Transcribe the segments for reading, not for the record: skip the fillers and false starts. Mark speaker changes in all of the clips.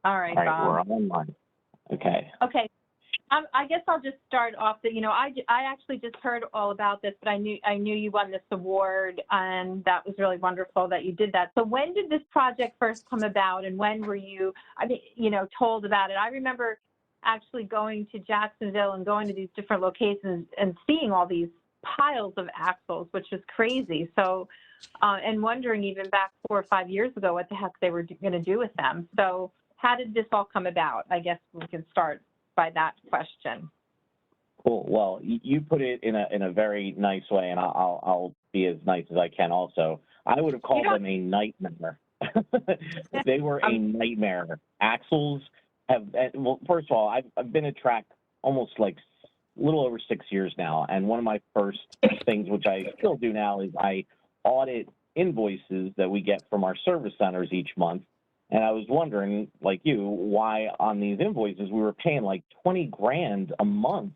Speaker 1: All right,
Speaker 2: All right,
Speaker 1: Bob.
Speaker 2: we're online. Okay.
Speaker 1: Okay. I guess I'll just start off that, I actually just heard all about this, but I knew you won this award, and that was really wonderful that you did that. So when did this project first come about, and when were you, told about it? I remember actually going to Jacksonville and going to these different locations and seeing all these piles of axles, which was crazy. So, and wondering even back 4 or 5 years ago what the heck they were going to do with them. So how did this all come about? I guess we can start by that question.
Speaker 2: Cool. Well, you put it in a very nice way, and I'll be as nice as I can also. I would have called them a nightmare. They were a nightmare. Axles have, well, first of all, I've been at track almost like a little over 6 years now, and one of my first things, which I still do now, is I audit invoices that we get from our service centers each month. And I was wondering, like you, why on these invoices we were paying like 20 grand a month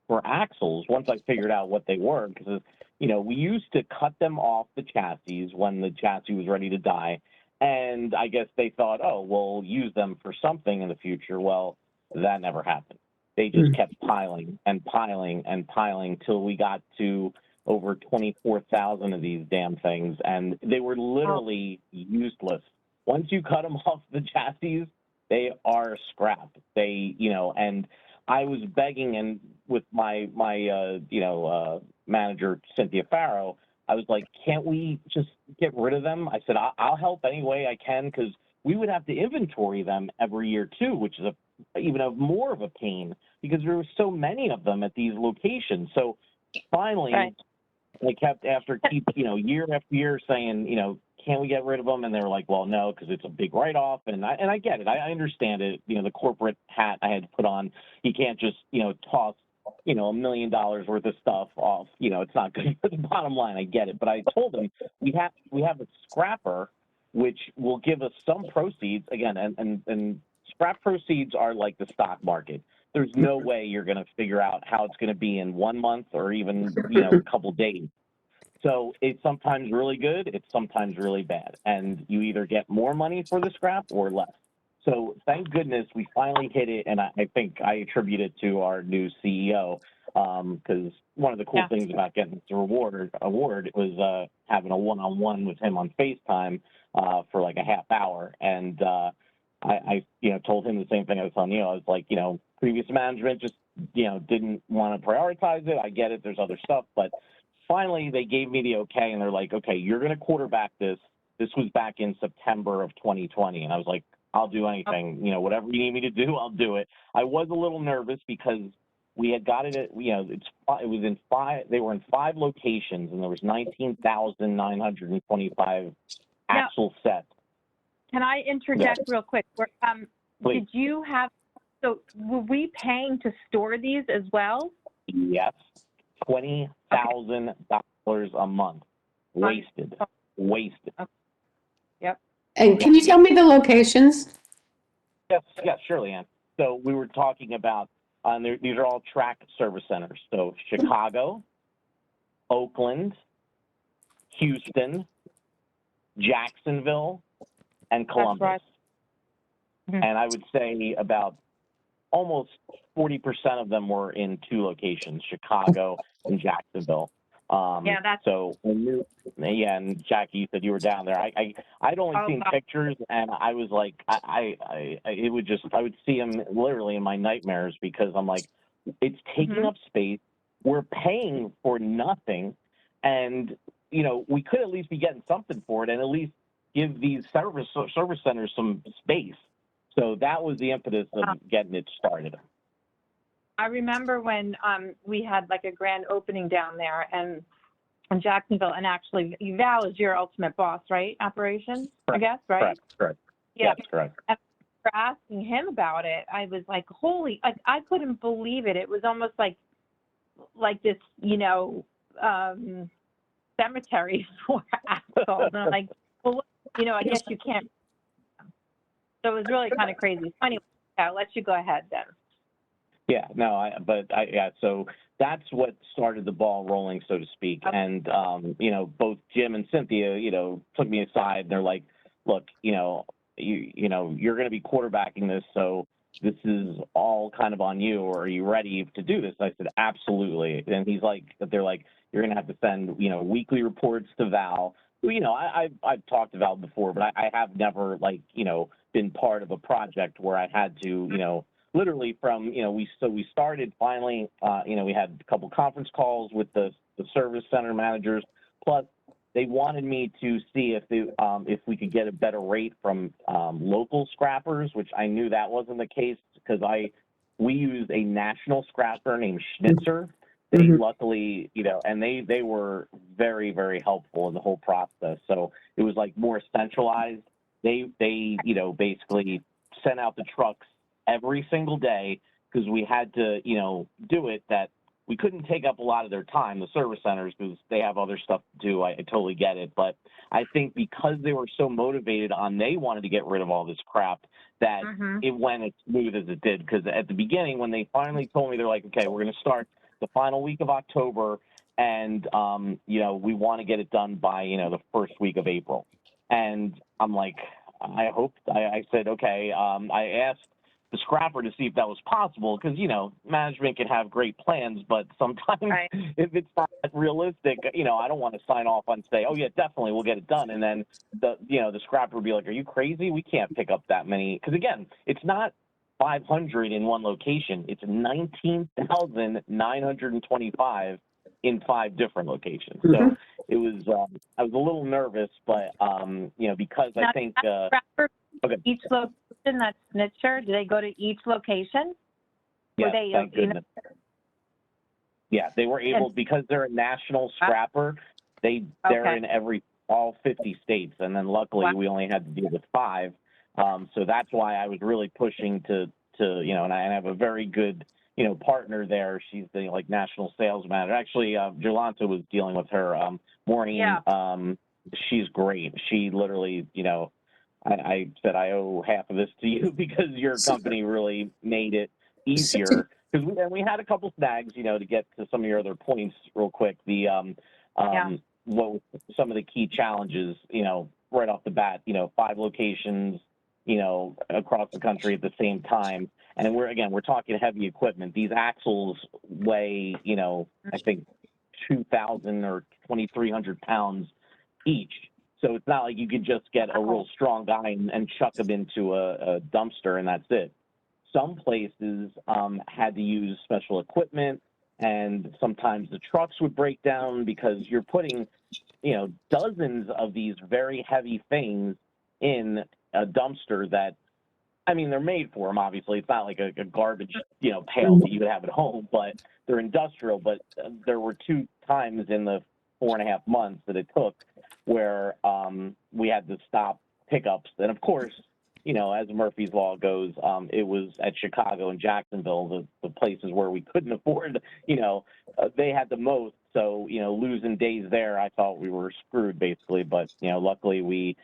Speaker 2: for axles once I figured out what they were, because, we used to cut them off the chassis when the chassis was ready to die. And I guess they thought, oh, we'll use them for something in the future. Well, that never happened. They just kept piling and piling and piling till we got to over 24,000 of these damn things. And they were literally useless. Once you cut them off the chassis, they are scrap. They, and I was begging, and with my manager, Cynthia Farrow, I was like, can't we just get rid of them? I said, I'll help any way I can, because we would have to inventory them every year too, which is even more of a pain, because there were so many of them at these locations. So finally, they kept year after year saying, can we get rid of them? And they were like, well, no, because it's a big write-off. And I get it. I understand it. The corporate hat I had to put on. You can't just, toss, $1 million worth of stuff off. It's not good for the bottom line. I get it. But I told them we have a scrapper, which will give us some proceeds. Again, and scrap proceeds are like the stock market. There's no way you're going to figure out how it's going to be in 1 month or even, a couple days. So it's sometimes really good, it's sometimes really bad. And you either get more money for the scrap or less. So thank goodness we finally hit it. And I think I attribute it to our new CEO, because one of the cool things about getting this award was having a one-on-one with him on FaceTime for like a half hour. And I told him the same thing I was telling you. I was like, previous management just, didn't want to prioritize it. I get it. There's other stuff. But finally, they gave me the okay, and they're like, okay, you're going to quarterback this. This was back in September of 2020. And I was like, I'll do anything. Whatever you need me to do, I'll do it. I was a little nervous because we had got it at, they were in 5 locations, and there was 19,925 axle sets.
Speaker 1: Can I interject real quick? Did you have, so were we paying to store these as well?
Speaker 2: Yes, $20,000 a month. Wasted. Okay.
Speaker 1: Yep.
Speaker 3: And can you tell me the locations?
Speaker 2: Yes, surely, Ann. So we were talking about, these are all track service centers. So Chicago, Oakland, Houston, Jacksonville, and Columbus.
Speaker 1: That's right.
Speaker 2: And I would say about almost 40% of them were in 2 locations, Chicago and Jacksonville. So, and Jackie, you said you were down there. I'd only seen pictures, and I was like, I would see them literally in my nightmares, because I'm like, it's taking up space. We're paying for nothing, and we could at least be getting something for it, and at least give these service centers some space. So that was the impetus of getting it started.
Speaker 1: I remember when we had like a grand opening down there and in Jacksonville, and actually Val is your ultimate boss, right? Operations, correct. I guess, right?
Speaker 2: Correct.
Speaker 1: Yeah,
Speaker 2: yes, correct.
Speaker 1: And for asking him about it, I was like, holy, I couldn't believe it. It was almost like this, cemetery for assholes. And I'm like, well, I guess you can't. So it was really kind of crazy. Anyway, I'll let you go ahead then.
Speaker 2: Yeah, no, so that's what started the ball rolling, so to speak. Okay. And, both Jim and Cynthia, took me aside, and they're like, look, you know, you're going to be quarterbacking this, so this is all kind of on you, or are you ready to do this? I said, absolutely. And they're like, you're going to have to send, you know, weekly reports to Val. You know, I've talked to Val before, but I have never, like, you know, been part of a project where I had to, you know, literally from, you know, we started finally, you know, we had a couple conference calls with the service center managers, plus they wanted me to see if we could get a better rate from local scrappers, which I knew that wasn't the case because we use a national scrapper named Schnitzer. They luckily, you know, and they were very, very helpful in the whole process. So it was like more centralized. They you know, basically sent out the trucks every single day because we had to, you know, do it that we couldn't take up a lot of their time, the service centers, because they have other stuff to do. I totally get it. But I think because they were so motivated they wanted to get rid of all this crap, that it went as smooth as it did. Because at the beginning, when they finally told me, they're like, okay, we're going to start the final week of October, and, you know, we want to get it done by, you know, the first week of April. And I'm like, I said, okay. I asked the scrapper to see if that was possible, because, you know, management can have great plans, but sometimes if it's not realistic, you know, I don't want to sign off on say, oh yeah, definitely we'll get it done, and then the scrapper would be like, are you crazy? We can't pick up that many, because again, it's not 500 in one location. It's 19,925 in 5 different locations. So it was, I was a little nervous, but, you know, because I think, okay.
Speaker 1: Each location, that's Schnitzer, do they go to each location?
Speaker 2: Yeah, thank goodness. Yeah, they were able, because they're a national scrapper, they're in all 50 states. And then luckily we only had to deal with 5. So that's why I was really pushing to you know, and I have a very good, you know, partner there. She's the like national sales manager. Actually, Jolanta was dealing with her. Maureen, she's great. She literally, you know, I said I owe half of this to you because your company really made it easier. Because we had a couple snags, you know, to get to some of your other points real quick. What were some of the key challenges, you know, right off the bat, you know, 5 locations, you know, across the country at the same time. And we're talking heavy equipment. These axles weigh, you know, I think 2,000 or 2,300 pounds each. So it's not like you could just get a real strong guy and chuck him into a dumpster and that's it. Some places had to use special equipment, and sometimes the trucks would break down because you're putting, you know, dozens of these very heavy things in a dumpster that, I mean, they're made for them, obviously. It's not like a garbage, you know, pail that you would have at home, but they're industrial. But there were 2 times in the 4.5 months that it took where we had to stop pickups. And of course, you know, as Murphy's Law goes, it was at Chicago and Jacksonville, the places where we couldn't afford, you know, they had the most. So, you know, losing days there, I thought we were screwed basically. But, you know, luckily we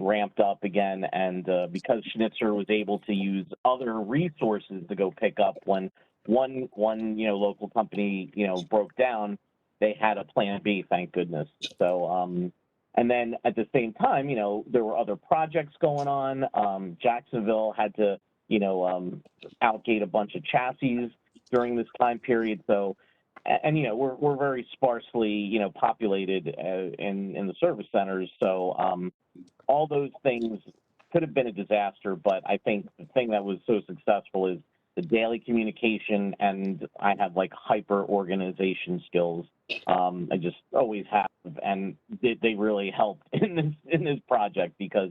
Speaker 2: ramped up again. And because Schnitzer was able to use other resources to go pick up when one, you know, local company, you know, broke down, they had a plan B, thank goodness. So, and then at the same time, you know, there were other projects going on. Jacksonville had to, you know, allocate a bunch of chassis during this time period. So, and you know, we're very sparsely, you know, populated in the service centers. So all those things could have been a disaster. But I think the thing that was so successful is the daily communication, and I have like hyper organization skills. I just always have, and they really helped in this project, because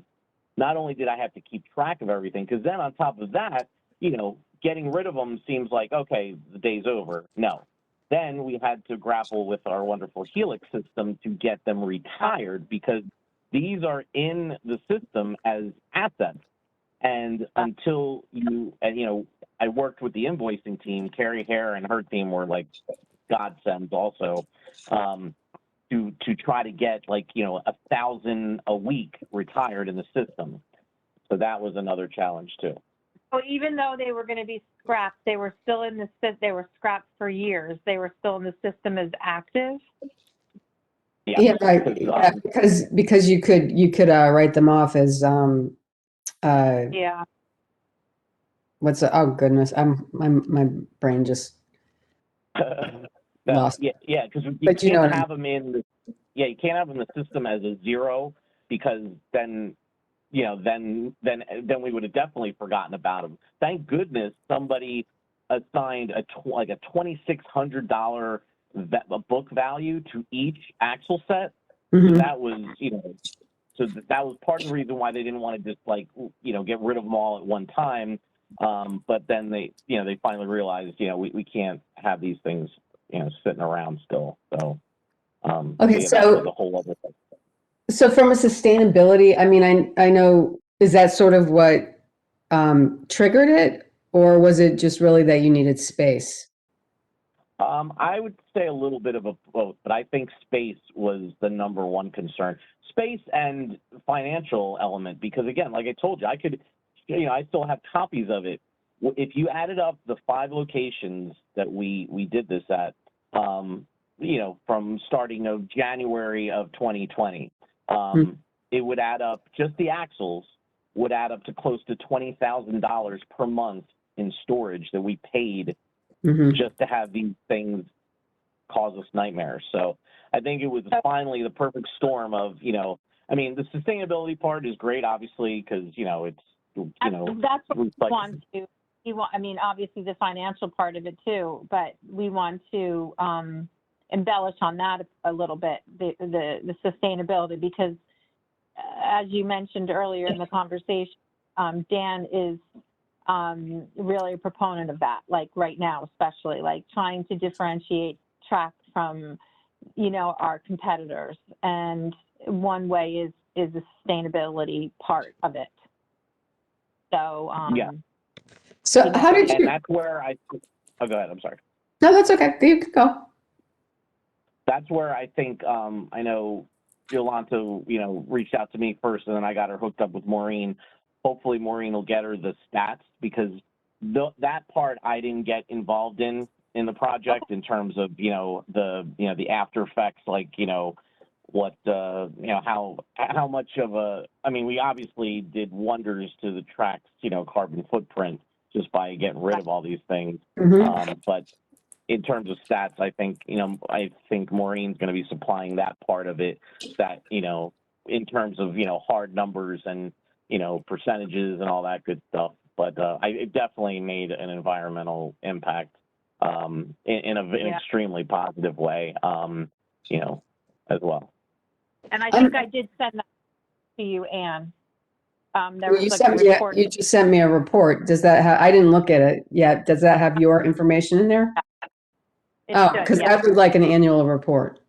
Speaker 2: not only did I have to keep track of everything, because then on top of that, you know, getting rid of them seems like, okay, the day's over. No. Then we had to grapple with our wonderful Helix system to get them retired, because these are in the system as assets. And until you know, I worked with the invoicing team. Carrie Hare and her team were like godsends also, to try to get, like, you know, 1,000 a week retired in the system. So that was another challenge too.
Speaker 1: So even though they were going to be scrapped, they were still in they were scrapped for years. They were still in the system as active.
Speaker 3: Yeah, right. Yeah, because you could write them off as
Speaker 1: Yeah.
Speaker 3: Oh goodness, my brain just lost.
Speaker 2: Yeah, because you
Speaker 3: But you know
Speaker 2: can't
Speaker 3: what I mean.
Speaker 2: have them you can't have them in the system as a zero, because then, then we would have definitely forgotten about them. Thank goodness somebody assigned a $2,600 book value to each axle set. So
Speaker 3: Mhm.
Speaker 2: that was, that was part of the reason why they didn't want to just get rid of them all at one time. But then they finally realized, we can't have these things, sitting around still. So,
Speaker 3: Okay,
Speaker 2: that was
Speaker 3: so
Speaker 2: a whole other thing.
Speaker 3: so from a sustainability, I mean, I know, is that sort of what triggered it, or was it just really that you needed space?
Speaker 2: I would say a little bit of both, but I think space was the number one concern. Space and financial element, because again, like I told you, I could, I still have copies of it. If you added up the 5 locations that we did this at, from starting of January of 2020, it would add up, just the axles would add up to close to $20,000 per month in storage that we paid just to have these things cause us nightmares. So I think it was finally the perfect storm of, I mean, the sustainability part is great, obviously, because, it's,
Speaker 1: that's what we want to. I mean, obviously the financial part of it too, but we want to embellish on that a little bit, the sustainability, because as you mentioned earlier in the conversation, Dan is really a proponent of that, like right now, especially like trying to differentiate track from, our competitors. And one way is the sustainability part of it. So,
Speaker 2: yeah.
Speaker 3: So how did you?
Speaker 2: And that's where oh, go ahead. I'm sorry.
Speaker 3: No, that's okay. You can go.
Speaker 2: That's where I think, I know Jolanta, reached out to me first, and then I got her hooked up with Maureen. Hopefully Maureen will get her the stats, because that part I didn't get involved in the project in terms of, the after effects, like, what, how much of I mean, we obviously did wonders to the track's, carbon footprint just by getting rid of all these things. But in terms of stats, I think Maureen's going to be supplying that part of it, that, in terms of, hard numbers and, percentages and all that good stuff. But it definitely made an environmental impact in an extremely positive way, as well.
Speaker 1: And I think I did send that to you, Anne. There was
Speaker 3: a
Speaker 1: report.
Speaker 3: You just sent me a report. Does that have? I didn't look at it yet. Does that have your information in there? Because I would like an annual report.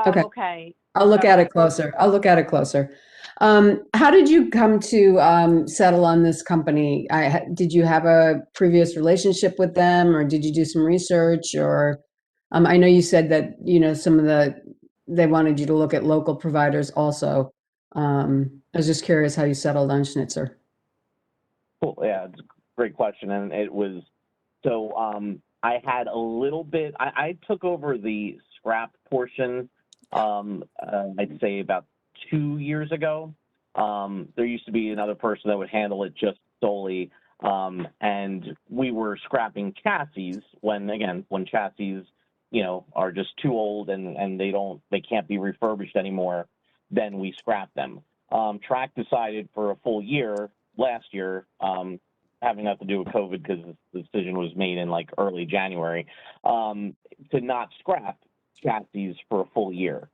Speaker 1: Okay.
Speaker 3: I'll look at it closer. How did you come to settle on this company? Did you have a previous relationship with them, or did you do some research? Or I know you said that they wanted you to look at local providers also. I was just curious how you settled on Schnitzer.
Speaker 2: Cool. Yeah, it's a great question, and it was so. I had a little bit. I took over the scrap portion. I'd say about 2 years ago. There used to be another person that would handle it just solely, and we were scrapping chassis when chassis, are just too old and they can't be refurbished anymore. Then we scrap them. Track decided for a full year last year, having nothing to do with COVID, because the decision was made in like early January, to not scrap chassis for a full year.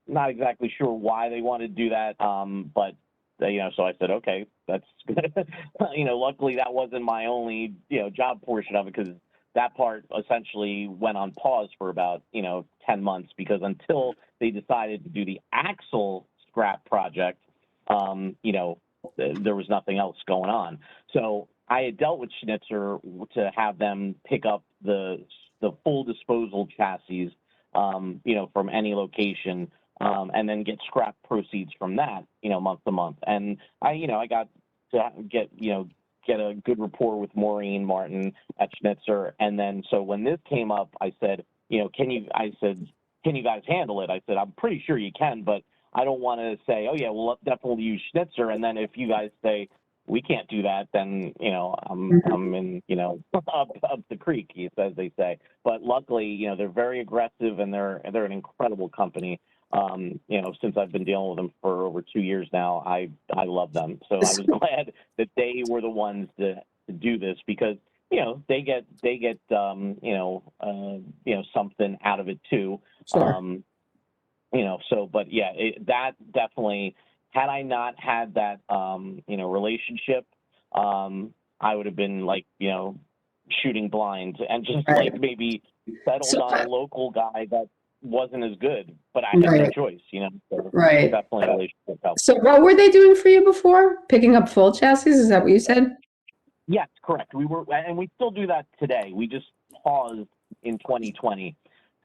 Speaker 2: Not exactly sure why they wanted to do that, but so I said, okay, that's good. Luckily that wasn't my only job portion of it, because that part essentially went on pause for about 10 months, because until they decided to do the axle scrap project, there was nothing else going on. So I had dealt with Schnitzer to have them pick up the full disposal chassis, from any location, and then get scrap proceeds from that, month to month. And I got to get a good rapport with Maureen Martin at Schnitzer. And then, so when this came up, I said, can you guys handle it? I said, I'm pretty sure you can, but I don't want to say, oh yeah, we'll definitely use Schnitzer, and then if you guys say we can't do that, then I'm in up the creek, as they say. But luckily, they're very aggressive, and they're an incredible company. Since I've been dealing with them for over 2 years now, I love them. So I was glad that they were the ones to do this, because they get something out of it too.
Speaker 3: Sure.
Speaker 2: But yeah, that definitely, had I not had that relationship, I would have been like shooting blinds and just
Speaker 3: Right.
Speaker 2: like maybe settled
Speaker 3: So,
Speaker 2: on a local guy that wasn't as good, but I had no
Speaker 3: right,
Speaker 2: choice, so
Speaker 3: right.
Speaker 2: definitely a relationship helps.
Speaker 3: So what were they doing for you before? Picking up full chassis? Is that what you said?
Speaker 2: Yes, correct. We were, and we still do that today. We just paused in 2020.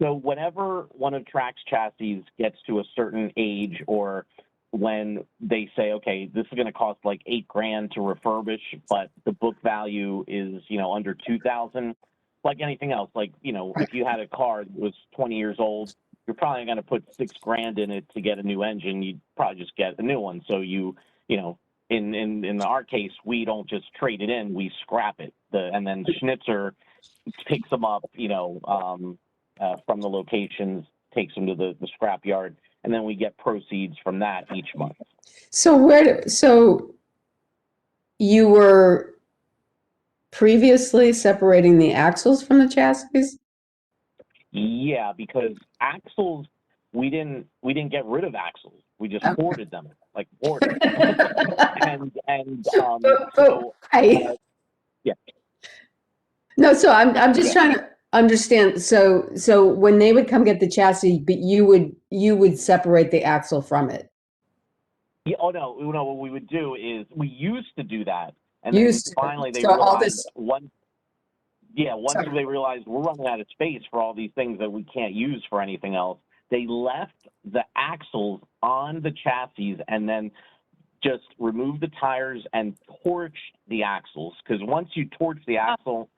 Speaker 2: So whenever one of Track's chassis gets to a certain age, or when they say, okay, this is going to cost like $8,000 to refurbish, but the book value is, under 2,000, like anything else, like, if you had a car that was 20 years old, you're probably going to put $6,000 in it to get a new engine. You'd probably just get a new one. So in our case, we don't just trade it in; we scrap it. And then Schnitzer picks them up, from the locations, takes them to the scrap yard, and then we get proceeds from that each month.
Speaker 3: So you were previously separating the axles from the chassis?
Speaker 2: Yeah, because axles, we didn't get rid of axles. We just hoarded them, like hoarded. Yeah.
Speaker 3: No, so I'm just trying to understand. So when they would come get the chassis, but you would separate the axle from it.
Speaker 2: Yeah, oh no, what we would do is we used to do that, and
Speaker 3: Used
Speaker 2: then
Speaker 3: to.
Speaker 2: finally they
Speaker 3: So all
Speaker 2: realized
Speaker 3: this.
Speaker 2: once they realized we're running out of space for all these things that we can't use for anything else, they left the axles on the chassis and then just removed the tires and torched the axles. Because once you torch the axle,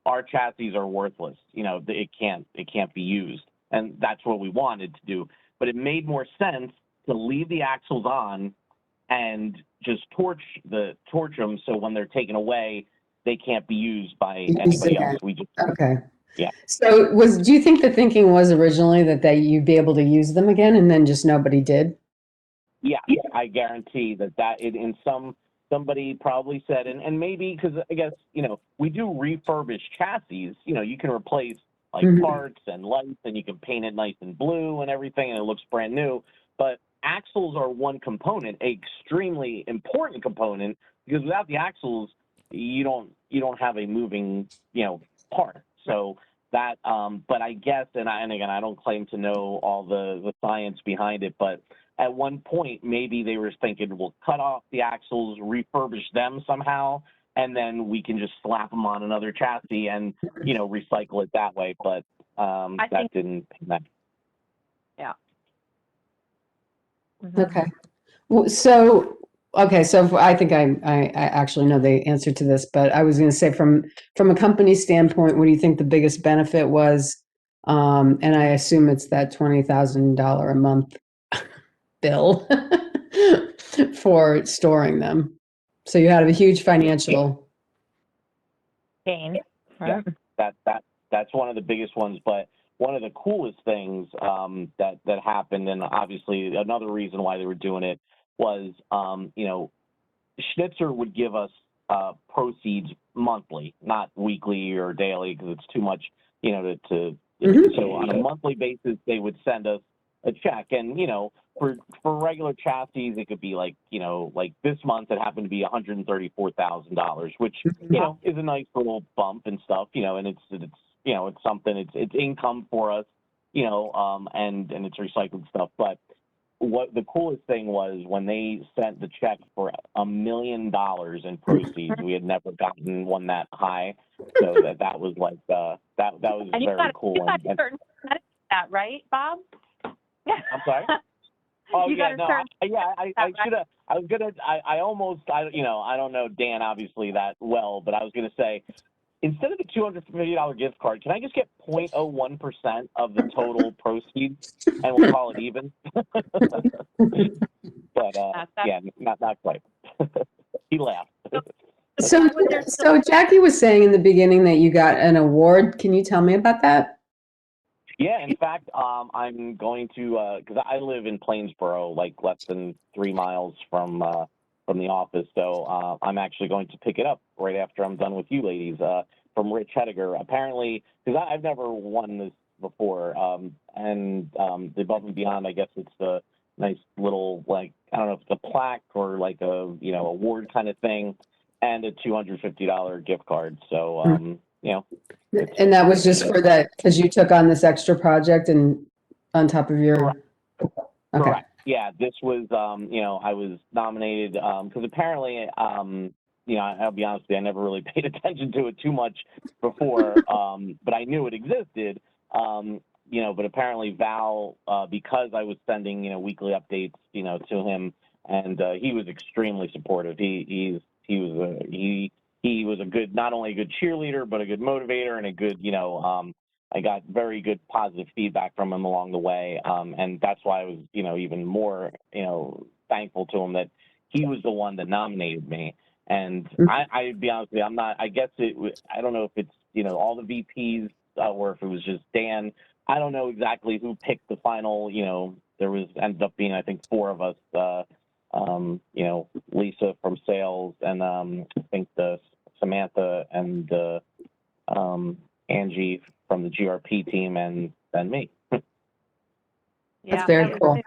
Speaker 2: our chassis are worthless. It can't be used, and that's what we wanted to do. But it made more sense to leave the axles on and just torch them, so when they're taken away, they can't be used by anybody else. We just
Speaker 3: Okay.
Speaker 2: yeah.
Speaker 3: So do you think the thinking was originally that you'd be able to use them again, and then just nobody did?
Speaker 2: Yeah, I guarantee that somebody probably said, and maybe because I guess we do refurbish chassis. You can replace like parts and lights, and you can paint it nice and blue and everything, and it looks brand new. But axles are one component, an extremely important component, because without the axles, you don't have a moving part. So that, but I guess, and again, I don't claim to know all the science behind it, but at one point, maybe they were thinking, we'll cut off the axles, refurbish them somehow, and then we can just slap them on another chassis and, recycle it that way. But that didn't happen.
Speaker 1: Yeah.
Speaker 3: Okay. So I think I actually know the answer to this, but I was going to say from a company standpoint, what do you think the biggest benefit was? And I assume it's that $20,000 a month bill for storing them. So you had a huge financial
Speaker 1: gain. Right?
Speaker 2: Yeah, that's one of the biggest ones. But one of the coolest things that happened, and obviously another reason why they were doing it, was Schnitzer would give us proceeds monthly, not weekly or daily, because it's too much, so on a monthly basis, they would send us a check. And, for regular chassis, it could be like, like this month, it happened to be $134,000, which, is a nice little bump and stuff, and it's something, it's income for us, and it's recycled stuff. But what the coolest thing was when they sent the check for $1 million in proceeds. We had never gotten one that high, so that was like that was
Speaker 1: And
Speaker 2: very cool.
Speaker 1: You got a certain percentage of that, right, Bob?
Speaker 2: I'm sorry. Oh
Speaker 1: you
Speaker 2: yeah, no, I should have. I was gonna. I almost. I don't know Dan obviously that well, but I was gonna say instead of the $250 gift card, can I just get 0.01% of the total proceeds, and we'll call it even? But yeah, not quite. He laughed.
Speaker 3: So,
Speaker 1: why would there
Speaker 3: so Jackie was saying in the beginning that you got an award. Can you tell me about that?
Speaker 2: Yeah, in fact, I'm going to because I live in Plainsboro, like less than 3 miles from the office. So I'm actually going to pick it up right after I'm done with you ladies from Rich Hediger. Apparently, because I've never won this before, and the Above and Beyond, I guess it's a nice little, like, I don't know if it's a plaque or like a award kind of thing, and a $250 gift card. So
Speaker 3: And that was just for that because you took on this extra project and on top of your.
Speaker 2: Correct.
Speaker 3: Okay.
Speaker 2: Correct. Yeah, this was, I was nominated because apparently, I'll be honest with you, I never really paid attention to it too much before, but I knew it existed. But apparently Val, because I was sending, weekly updates, to him, and he was extremely supportive. He was a good, not only a good cheerleader, but a good motivator and a good, I got very good positive feedback from him along the way. And that's why I was, even more, thankful to him that he was the one that nominated me. And I'd be honest with you, I don't know if it's, all the VPs or if it was just Dan. I don't know exactly who picked the final, there ended up being, I think, 4 of us, Lisa from sales and I think Samantha and Angie from the GRP team and me.
Speaker 3: That's very cool.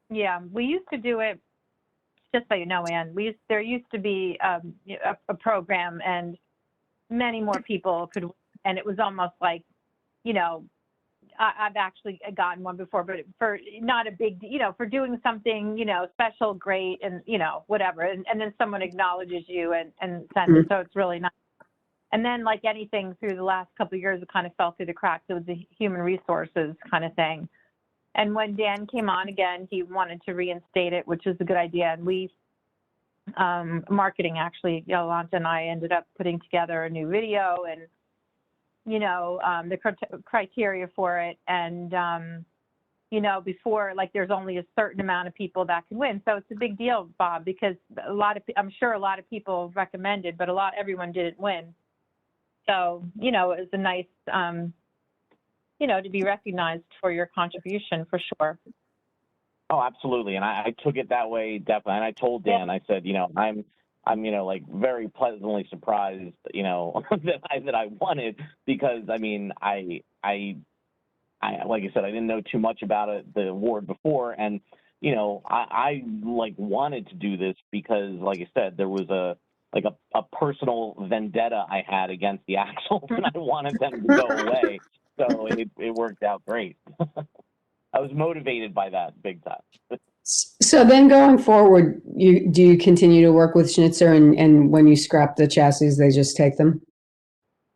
Speaker 1: Yeah, we used to do it, just so you know, Ann, there used to be a program and many more people could, and it was almost like, I've actually gotten one before, but for not a big, for doing something, special, great, and, whatever. And then someone acknowledges you and sends it. So it's really nice. And then, like anything through the last couple of years, it kind of fell through the cracks. It was a human resources kind of thing. And when Dan came on again, he wanted to reinstate it, which was a good idea. And we, marketing actually, Yolanda and I ended up putting together a new video and, the criteria for it. And, before, like, there's only a certain amount of people that can win. So it's a big deal, Bob, because I'm sure a lot of people recommended, but everyone didn't win. So, it was a nice, to be recognized for your contribution, for sure.
Speaker 2: Oh, absolutely. And I took it that way, definitely. And I told Dan, I said, I'm like very pleasantly surprised, that I won it because, I like I said, I didn't know too much about it, the award before. And, I like wanted to do this because, like I said, there was a personal vendetta I had against the Axels and I wanted them to go away. So it worked out great. I was motivated by that big time.
Speaker 3: So then going forward, do you continue to work with Schnitzer and when you scrap the chassis, they just take them?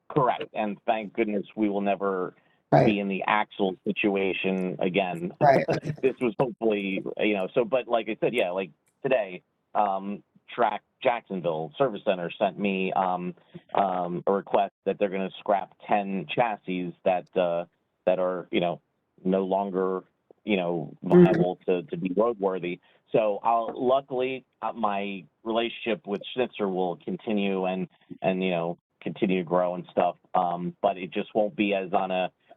Speaker 2: Correct. And thank goodness we will never be in the Axel situation again.
Speaker 3: Right.
Speaker 2: This was hopefully, but like I said, like today, Track Jacksonville Service Center sent me a request that they're going to scrap 10 chassis that are, no longer, viable to be roadworthy. So luckily my relationship with Schnitzer will continue and continue to grow and stuff. But it just won't be as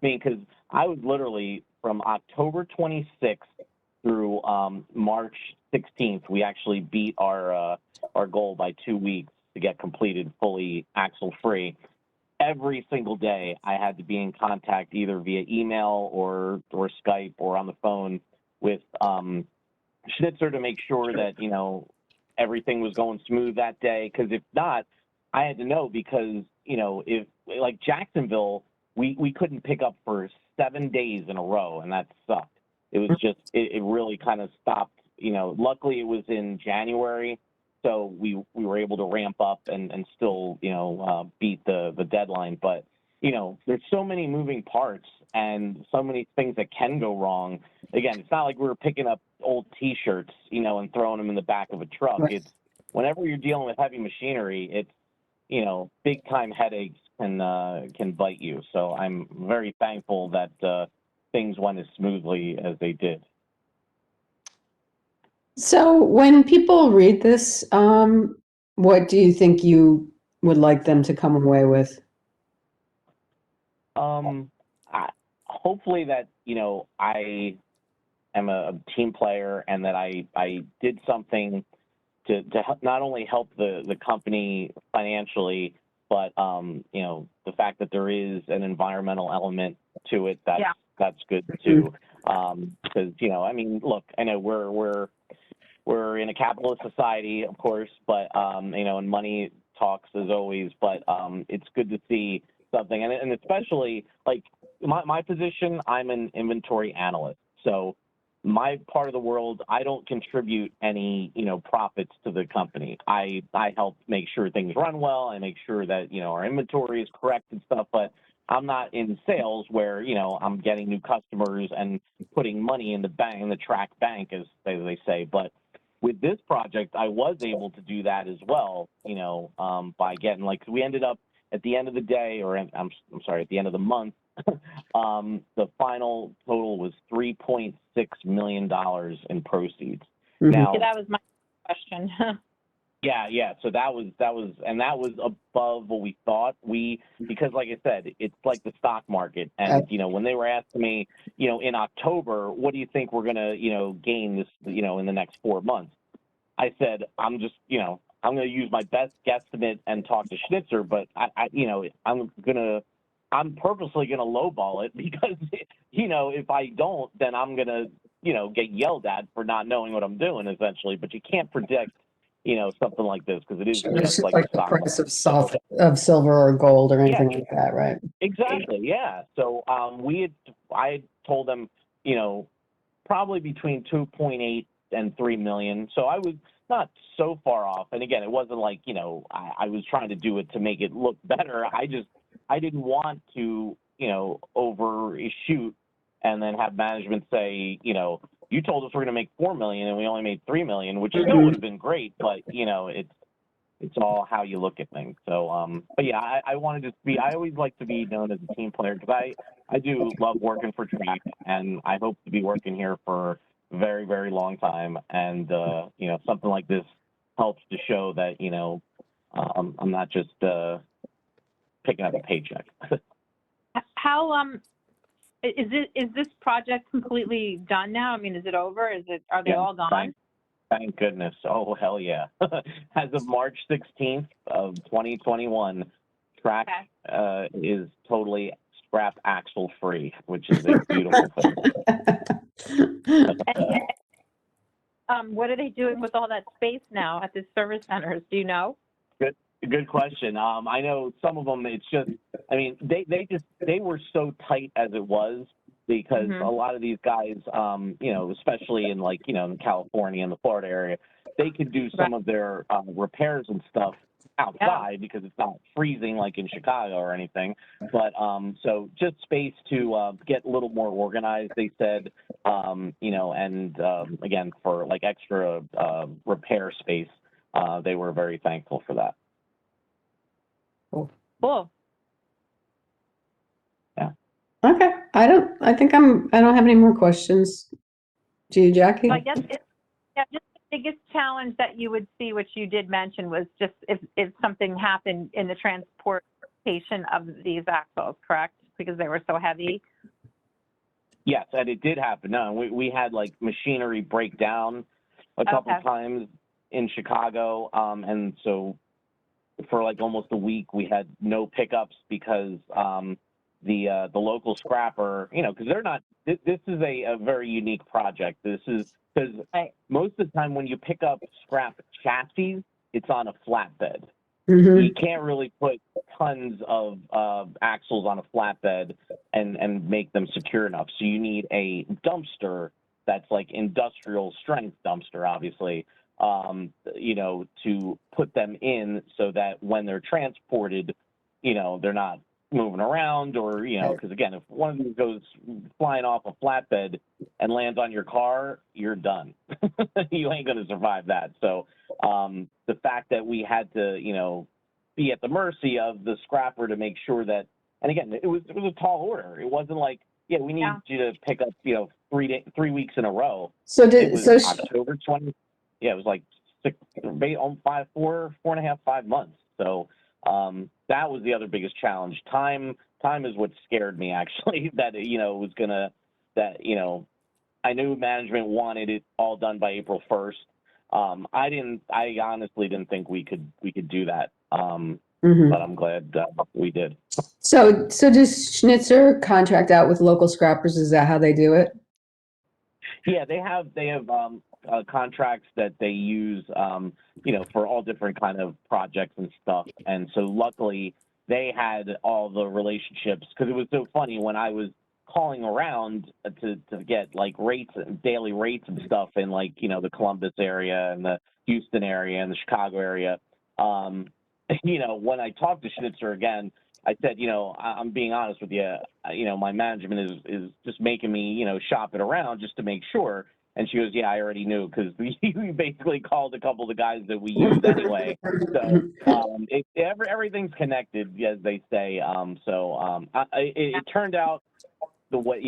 Speaker 2: because I was literally from October 26th through March 16th, we actually beat our goal by 2 weeks to get completed fully axle free. Every single day I had to be in contact either via email or Skype or on the phone with Schnitzer to make sure that, everything was going smooth that day. Because if not, I had to know because, if like Jacksonville, we couldn't pick up for 7 days in a row, and that sucked. It was just, it really kind of stopped, luckily it was in January. So we were able to ramp up and still, beat the deadline. But, there's so many moving parts and so many things that can go wrong. Again, it's not like we were picking up old T-shirts, and throwing them in the back of a truck.
Speaker 3: Right.
Speaker 2: It's whenever you're dealing with heavy machinery, big time headaches can bite you. So I'm very thankful that things went as smoothly as they did.
Speaker 3: So when people read this, what do you think you would like them to come away with?
Speaker 2: Hopefully that, I am a team player and that I did something to not only help the company financially, but, the fact that there is an environmental element to it, that's good too. Because, I mean, look, I know we're in a capitalist society, of course, but, and money talks as always, but it's good to see something. And especially, like, my position, I'm an inventory analyst. So my part of the world, I don't contribute any, profits to the company. I help make sure things run well. I make sure that, our inventory is correct and stuff, but I'm not in sales where, I'm getting new customers and putting money in the bank, in the track bank, as they say. But with this project, I was able to do that as well, by getting, like, we ended up at the end of the day, or I'm sorry, at the end of the month, the final total was $3.6 million in proceeds.
Speaker 3: Mhm.
Speaker 2: Now,
Speaker 1: Yeah, that was my question.
Speaker 2: yeah. So that was above what we thought. Because like I said, it's like the stock market. And, when they were asking me, in October, what do you think we're going to, gain this, in the next 4 months? I said, I'm just, I'm going to use my best guesstimate and talk to Schnitzer, but I'm purposely going to lowball it because, if I don't, then I'm going to, get yelled at for not knowing what I'm doing essentially, but you can't predict, something like this because it is
Speaker 3: Sure, it's
Speaker 2: just
Speaker 3: just
Speaker 2: like
Speaker 3: like
Speaker 2: the
Speaker 3: the
Speaker 2: stock
Speaker 3: price
Speaker 2: market.
Speaker 3: of silver or gold or
Speaker 2: Yeah,
Speaker 3: anything like that, right?
Speaker 2: exactly. Yeah. So, I had told them, probably between 2.8 and 3 million. So I was not so far off. And again, it wasn't like, I was trying to do it to make it look better. I didn't want to, overshoot and then have management say, you told us we're going to make 4 million and we only made 3 million, which still would have been great. But, it's all how you look at things. So, but yeah, I wanted to be, I always like to be known as a team player because I do love working for Track and I hope to be working here for a very, very long time. And, something like this helps to show that, I'm not just picking up a paycheck.
Speaker 1: How is this project completely done now? I mean, is it over? Are they all gone?
Speaker 2: Thank goodness. Oh, hell yeah. As of March 16th of 2021, Track is totally scrap axle free, which is a beautiful thing.
Speaker 1: What are they doing with all that space now at the service centers? Do you know?
Speaker 2: Good question. I know some of them, it's just, I mean, they were so tight as it was because a lot of these guys, especially in like, in California and the Florida area, they could do some of their repairs and stuff outside because it's not freezing like in Chicago or anything. But so just space to get a little more organized, they said, and again, for like extra repair space, they were very thankful for that.
Speaker 1: Cool.
Speaker 2: Yeah.
Speaker 3: Okay. I don't have any more questions. Do you, Jackie?
Speaker 1: So I guess just the biggest challenge that you would see, which you did mention, was just if something happened in the transportation of these axles, correct? Because they were so heavy.
Speaker 2: Yes, and it did happen. No, we had like machinery break down a couple times in Chicago, and so for like almost a week we had no pickups because the local scrapper, because they're not. This is a very unique project. This is because most of the time when you pick up scrap chassis, it's on a flatbed. You can't really put tons of axles on a flatbed and make them secure enough. So you need a dumpster that's like industrial strength dumpster, obviously, to put them in so that when they're transported, they're not moving around or, because again, if one of these goes flying off a flatbed and lands on your car, you're done. You ain't going to survive that. So the fact that we had to, be at the mercy of the scrapper to make sure that, and again, it was a tall order. It wasn't like, yeah, we need you to pick up, 3 weeks in a row.
Speaker 3: So
Speaker 2: It was October 20. Yeah, it was like 5 months. So that was the other biggest challenge. Time is what scared me, actually, that, I knew management wanted it all done by April 1st. I honestly didn't think we could do that. But I'm glad we did.
Speaker 3: So does Schnitzer contract out with local scrappers? Is that how they do it?
Speaker 2: Yeah, they have contracts that they use, for all different kind of projects and stuff. And so luckily they had all the relationships, because it was so funny when I was calling around to get like rates, daily rates and stuff in like, the Columbus area and the Houston area and the Chicago area. When I talked to Schnitzer again, I said, I'm being honest with you, my management is just making me, shop it around just to make sure. And she goes, yeah, I already knew, because we basically called a couple of the guys that we use anyway. So everything's connected, as they say. It turned out the way,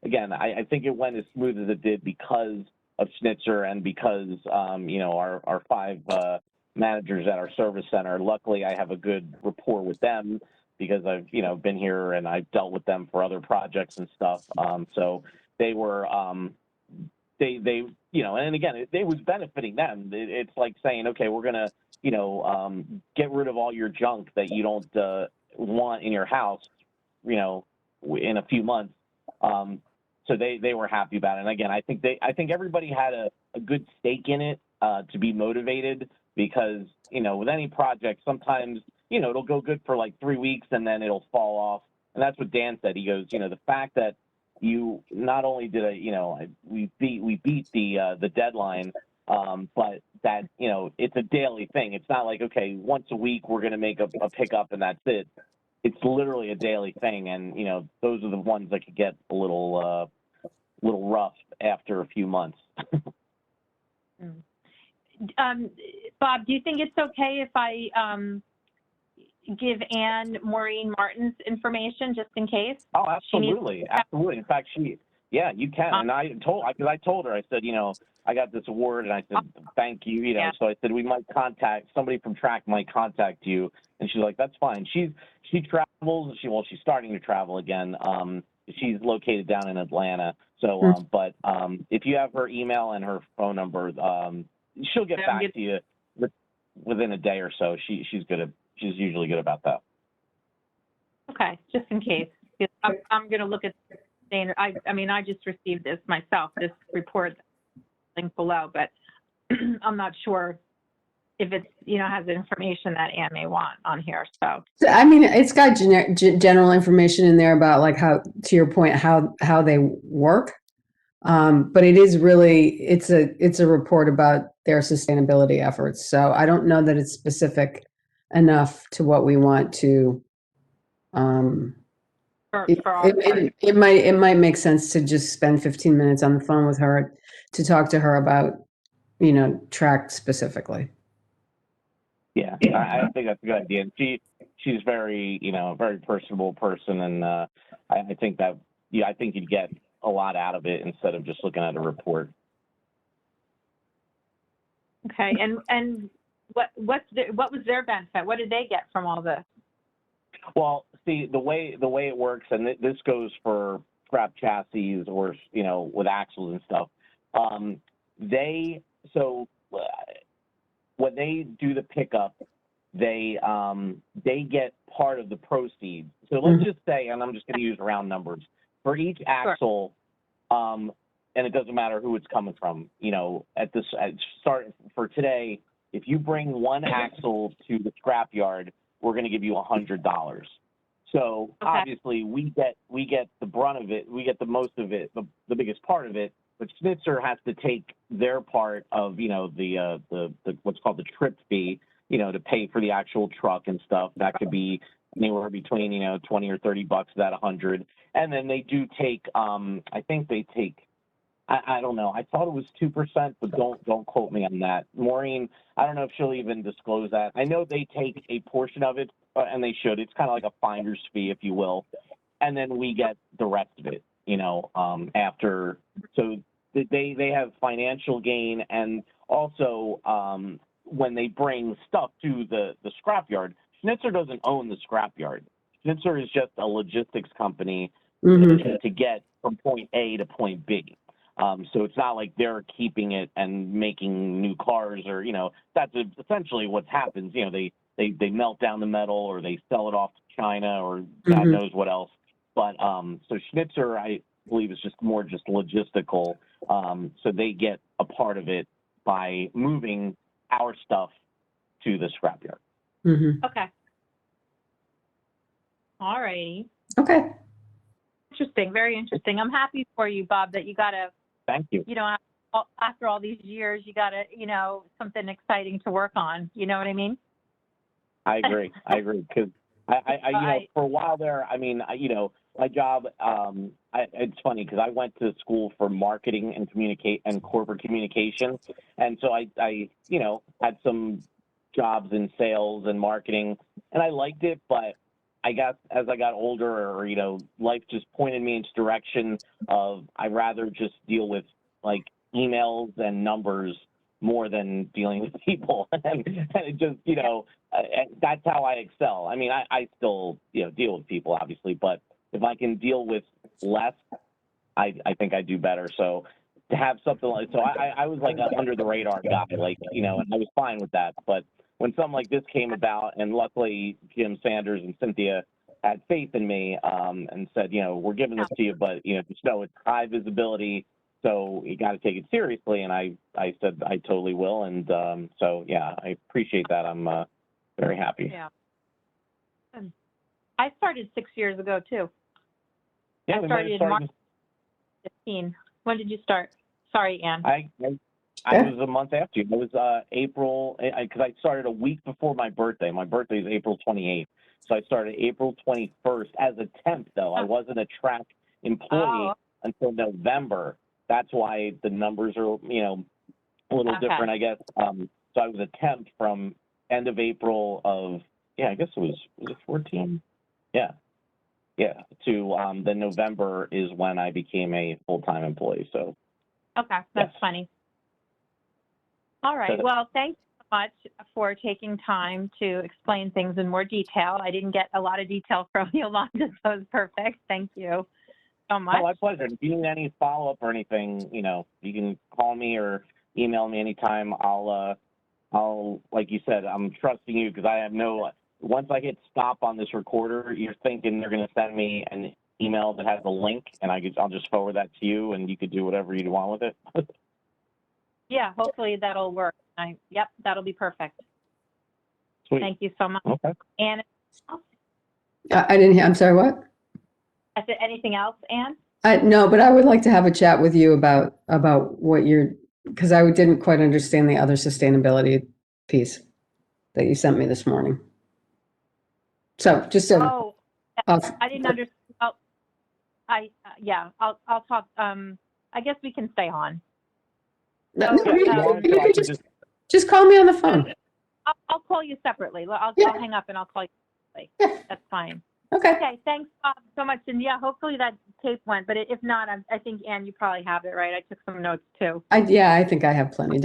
Speaker 2: again, I think it went as smooth as it did because of Schnitzer and because, our 5 managers at our service center. Luckily, I have a good rapport with them because I've, been here and I've dealt with them for other projects and stuff. So they were, and again, it was benefiting them. It's like saying, okay, we're going to, get rid of all your junk that you don't want in your house, in a few months. So they were happy about it. And again, I think everybody had a good stake in it to be motivated, because, with any project, sometimes, it'll go good for like 3 weeks and then it'll fall off. And that's what Dan said. He goes, the fact that you not only did we beat the deadline, but that, it's a daily thing. It's not like, okay, once a week we're going to make a pickup and that's it. It's literally a daily thing. And, those are the ones that could get a little rough after a few months.
Speaker 1: Bob, do you think it's okay if I give Anne Maureen Martin's information just in case?
Speaker 2: Oh, absolutely. Absolutely. In fact, you can. And I told her, I said, I got this award, and I said, thank you,
Speaker 1: Yeah.
Speaker 2: So I said, somebody from track might contact you. And she's like, that's fine. She travels. She's starting to travel again. She's located down in Atlanta. So, but if you have her email and her phone number, she'll get back to you within a day or so. She's usually good about that.
Speaker 1: Okay, just in case. I'm going to look at I just received this myself, this report link below, but I'm not sure if it's, has information that Anne may want on here. So
Speaker 3: it's got general information in there about, like, how, to your point, how they work. But it is really, it's a report about their sustainability efforts. So I don't know that it's specific enough to what we want to, it might make sense to just spend 15 minutes on the phone with her to talk to her about, track specifically.
Speaker 2: Yeah, I think that's a good idea. And she's very, very personable person. And I think that, I think you'd get a lot out of it instead of just looking at a report.
Speaker 1: Okay. And what was their benefit? What did they get from all this?
Speaker 2: Well, see, the way it works, and this goes for scrap chassis or, with axles and stuff. When they do the pickup, they get part of the proceeds. So let's just say, and I'm just going to use round numbers, for each axle, and it doesn't matter who it's coming from. At start for today, if you bring one axle to the scrap yard, we're going to give you $100. So obviously we get the brunt of it, we get the most of it, the biggest part of it. But Schnitzer has to take their part of, the what's called the trip fee, to pay for the actual truck and stuff. That could be anywhere between, 20 or $30 of that 100. And then they do take, I think they take I don't know. I thought it was 2%, but don't quote me on that. Maureen, I don't know if she'll even disclose that. I know they take a portion of it, and they should. It's kind of like a finder's fee, if you will, and then we get the rest of it. After. So they have financial gain, and also when they bring stuff to the scrapyard, Schnitzer doesn't own the scrapyard. Schnitzer is just a logistics company to get from point A to point B. So it's not like they're keeping it and making new cars or, that's essentially what happens. They melt down the metal or they sell it off to China or God knows what else. But so Schnitzer, I believe, is just more just logistical. So they get a part of it by moving our stuff to the scrapyard.
Speaker 1: Okay. All righty.
Speaker 3: Okay.
Speaker 1: Interesting. Very interesting. I'm happy for you, Bob, that you got to,
Speaker 2: Thank you.
Speaker 1: after all these years, you got to, something exciting to work on. You know what I mean?
Speaker 2: I agree. Because I for a while there, my job, it's funny because I went to school for marketing and corporate communication. And so I had some jobs in sales and marketing, and I liked it, but I guess as I got older or, life just pointed me into direction of I'd rather just deal with like emails and numbers more than dealing with people. and it just, that's how I excel. I mean, I still, deal with people obviously, but if I can deal with less, I think I do better. So to have something like, so I was like an under the radar guy, like, and I was fine with that. But when something like this came about, and luckily Jim Sanders and Cynthia had faith in me and said, we're giving this to you, but, just know it's high visibility. So you got to take it seriously. And I said, I totally will. And so, yeah, I appreciate that. I'm very happy.
Speaker 1: Yeah. I started 6 years ago too.
Speaker 2: Yeah,
Speaker 1: I started in March 15. When did you start? Sorry, Ann.
Speaker 2: I was a month after you. It was April, because I started a week before my birthday. My birthday is April 28th. So I started April 21st as a temp, though. I wasn't a track employee until November. That's why the numbers are, a little different, I guess. So I was a temp from end of April of, I guess was it 14? Yeah. To then November is when I became a full-time employee. So.
Speaker 1: Okay, that's funny. All right. Well, thanks so much for taking time to explain things in more detail. I didn't get a lot of detail from Yolanda, so it was perfect. Thank you so much.
Speaker 2: Oh, my pleasure. If you need any follow-up or anything, you can call me or email me anytime. I'll, like you said, I'm trusting you because I have once I hit stop on this recorder, you're thinking they're going to send me an email that has a link, and I'll just forward that to you, and you could do whatever you want with it.
Speaker 1: Yeah, hopefully that'll work. Yep, that'll be perfect.
Speaker 2: Sweet.
Speaker 1: Thank you so much.
Speaker 2: Okay.
Speaker 1: Ann?
Speaker 3: I didn't hear. I'm sorry, what?
Speaker 1: I said anything else, Ann?
Speaker 3: No, but I would like to have a chat with you about what because I didn't quite understand the other sustainability piece that you sent me this morning. So just
Speaker 1: I didn't understand. I'll talk. I guess we can stay on.
Speaker 3: You can just call me on the phone.
Speaker 1: I'll call you separately. I'll hang up and I'll call you separately.
Speaker 3: Yeah.
Speaker 1: That's fine.
Speaker 3: Okay.
Speaker 1: Thanks so much. And yeah, hopefully that tape went, but if not, I think, Ann, you probably have it, right? I took some notes too.
Speaker 3: I think I have plenty.